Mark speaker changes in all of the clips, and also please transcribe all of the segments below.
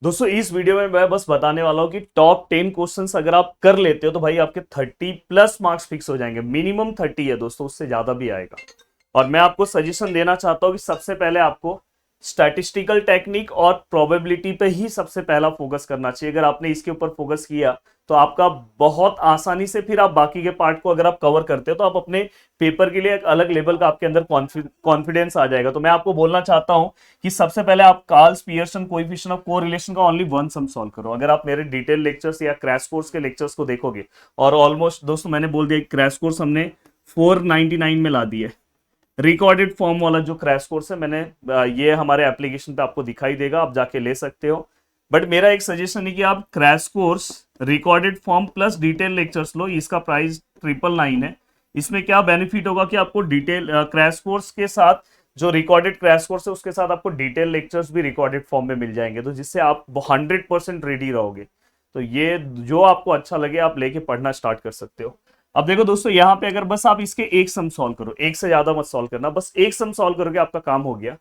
Speaker 1: दोस्तों इस वीडियो में मैं बस बताने वाला हूं कि टॉप 10 क्वेश्चंस अगर आप कर लेते हो तो भाई आपके 30+ मार्क्स फिक्स हो जाएंगे। मिनिमम 30 है दोस्तों, उससे ज्यादा भी आएगा। और मैं आपको सजेशन देना चाहता हूं कि सबसे पहले आपको स्टैटिस्टिकल टेक्निक और प्रोबेबिलिटी पे ही सबसे पहला फोकस करना चाहिए। अगर आपने इसके ऊपर फोकस किया तो आपका बहुत आसानी से फिर आप बाकी के पार्ट को अगर आप कवर करते हो तो आप अपने पेपर के लिए एक अलग लेवल का आपके अंदर कॉन्फिडेंस आ जाएगा। तो मैं आपको बोलना चाहता हूं कि सबसे पहले आप Carl's Pearson coefficient of correlation का ओनली वन सम सॉल्व करो। अगर आप मेरे डिटेल लेक्चर्स या क्रैश कोर्स के लेक्चर्स को देखोगे, और ऑलमोस्ट दोस्तों मैंने बोल दिया क्रैश कोर्स हमने 499 में ला दिए। रिकॉर्डेड फॉर्म वाला जो क्रैश कोर्स है मैंने ये हमारे एप्लीकेशन पे आपको दिखाई देगा, आप जाके ले सकते हो। बट मेरा एक सजेशन है कि आप crash course recorded form plus detail lectures लो। इसका प्राइस 999 है। इसमें क्या बेनिफिट होगा कि आपको डिटेल क्रैश कोर्स के साथ जो रिकॉर्डेड क्रैश कोर्स है उसके साथ आपको डिटेल लेक्चर्स भी रिकॉर्डेड फॉर्म में मिल जाएंगे, तो जिससे आप 100% रेडी रहोगे। तो ये जो आपको अच्छा लगे आप लेके पढ़ना स्टार्ट कर सकते हो। अब देखो दोस्तों, यहाँ पे अगर बस आप इसके एक सम सॉल्व करो, एक से ज्यादा मत सॉल्व करना, बस एक सम सॉल्व करोगे आपका काम हो गया।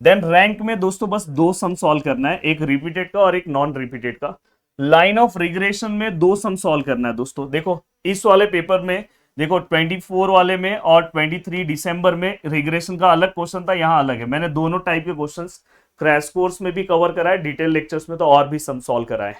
Speaker 1: देन रैंक में दोस्तों बस दो सम सॉल्व करना है, एक रिपीटेड का और एक नॉन रिपीटेड का। लाइन ऑफ रिग्रेशन में दो सम सॉल्व करना है दोस्तों। देखो इस वाले पेपर में, देखो 24 वाले में और 23 दिसंबर में रिग्रेशन का अलग क्वेश्चन था, यहाँ अलग है। मैंने दोनों टाइप के क्वेश्चंस क्रैश कोर्स में भी कवर करा है, डिटेल लेक्चर्स में तो और भी सम सॉल्व करा है।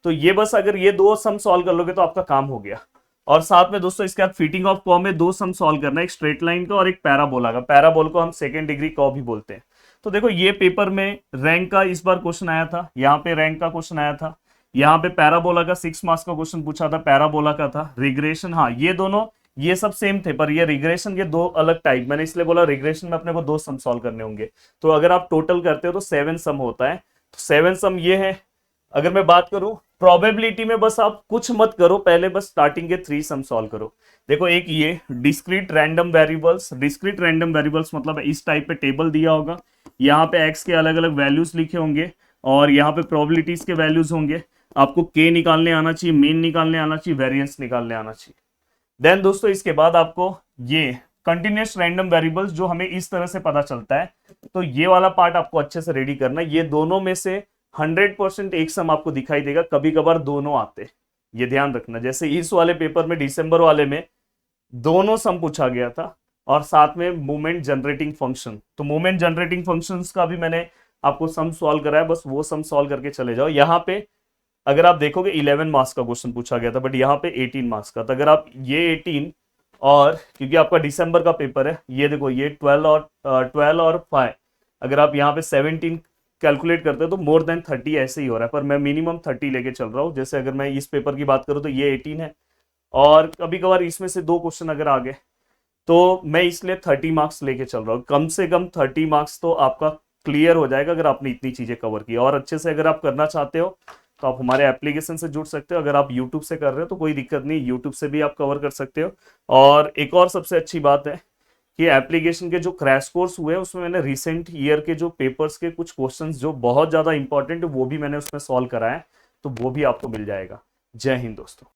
Speaker 1: तो ये बस अगर ये दो सम सॉल्व कर लोगे तो आपका काम हो गया। और साथ में दोस्तों इसके बाद फिटिंग ऑफ कर्व में दो सम सॉल्व करना है, एक स्ट्रेट लाइन का और एक पैराबोला का। पैराबोल को हम सेकेंड डिग्री कर्व भी बोलते हैं। तो देखो ये पेपर में रैंक का इस बार क्वेश्चन आया था, यहाँ पे रैंक का क्वेश्चन आया था, यहाँ पे पैराबोला का 6 मार्क्स का क्वेश्चन पूछा था, पैराबोला का था। रिग्रेशन, हाँ ये दोनों ये सब सेम थे, पर ये रिग्रेशन के दो अलग टाइप, मैंने इसलिए बोला रिग्रेशन में अपने को दो सम सॉल्व करने होंगे। तो अगर आप टोटल करते हो तो 7 सम होता है। तो 7 सम ये है। अगर मैं बात करूं प्रोबेबिलिटी में, बस आप कुछ मत करो, पहले बस स्टार्टिंग के 3 सम सॉल्व करो। देखो एक ये discrete random variables, discrete random variables मतलब इस टाइप पे टेबल दिया होगा, यहाँ पे एक्स के अलग अलग वैल्यूज लिखे होंगे और यहाँ पे प्रोबेबिलिटीज के वैल्यूज होंगे। आपको के निकालने आना चाहिए, मीन निकालने आना चाहिए, वेरिएंस निकालने आना चाहिए। देन दोस्तों इसके बाद आपको ये कंटिन्यूस रैंडम वेरिएबल्स जो हमें इस तरह से पता चलता है, तो ये वाला पार्ट आपको अच्छे से रेडी करना है। ये दोनों में से 100% एक सम आपको दिखाई देगा, कभी कभार दोनों आते, ये ध्यान रखना। जैसे इस वाले पेपर में दिसंबर वाले में दोनों सम पूछा गया था और साथ में मोमेंट जनरेटिंग फंक्शन, तो मोमेंट जनरेटिंग फंक्शंस का भी मैंने आपको सम सॉल्व कराया, बस वो सम सॉल्व करके चले जाओ। यहाँ पे अगर आप देखोगे 11 मार्क्स का क्वेश्चन पूछा गया था, बट यहाँ पे 18 मार्क्स का। तो अगर आप ये 18 और क्योंकि आपका दिसंबर का पेपर है, ये देखो ये 12 और 5, अगर आप यहाँ पे 17 कैलकुलेट करते हो तो मोर देन 30 ऐसे ही हो रहा है, पर मैं मिनिमम 30 लेके चल रहा हूँ। जैसे अगर मैं इस पेपर की बात करूँ तो ये 18 है और कभी कभार इसमें से दो क्वेश्चन अगर आ गए तो मैं इसलिए 30 मार्क्स लेके चल रहा हूँ। कम से कम 30 मार्क्स तो आपका क्लियर हो जाएगा अगर आपने इतनी चीजें कवर की। और अच्छे से अगर आप करना चाहते हो तो आप हमारे एप्लीकेशन से जुड़ सकते हो। अगर आप यूट्यूब से कर रहे हो तो कोई दिक्कत नहीं, यूट्यूब से भी आप कवर कर सकते हो। और एक और सबसे अच्छी बात है कि एप्लीकेशन के जो क्रैश कोर्स हुए हैं उसमें मैंने रिसेंट ईयर के जो पेपर्स के कुछ क्वेश्चंस जो बहुत ज्यादा इंपॉर्टेंट है वो भी मैंने उसमें सॉल्व कराया है, तो वो भी आपको मिल जाएगा। जय हिंद दोस्तों।